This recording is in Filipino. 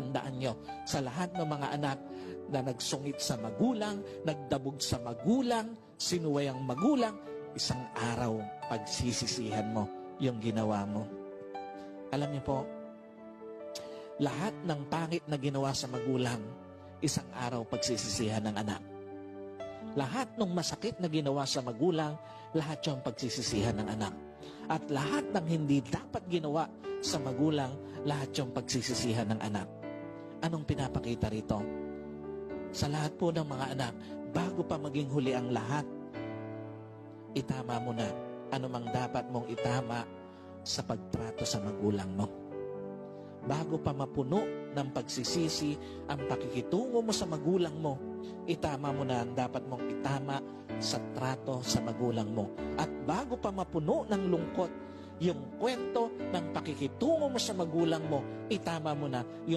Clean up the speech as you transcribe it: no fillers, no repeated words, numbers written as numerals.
tandaan nyo, sa lahat ng mga anak na nagsungit sa magulang, nagdabog sa magulang, sinuway ang magulang, isang araw pagsisisihan mo yung ginawa mo. Alam niyo po, lahat ng pangit na ginawa sa magulang, isang araw pagsisisihan ng anak. Lahat ng masakit na ginawa sa magulang, lahat yung pagsisisihan ng anak. At lahat ng hindi dapat ginawa sa magulang, lahat yung pagsisisihan ng anak. Anong pinapakita rito? Sa lahat po ng mga anak, bago pa maging huli ang lahat, itama mo na anumang dapat mong itama sa pagtrato sa magulang mo. Bago pa mapuno ng pagsisisi ang pakikitungo mo sa magulang mo, itama mo na ang dapat mong itama sa trato sa magulang mo. At bago pa mapuno ng lungkot yung kwento ng pakikitungo mo sa magulang mo, itama mo na yung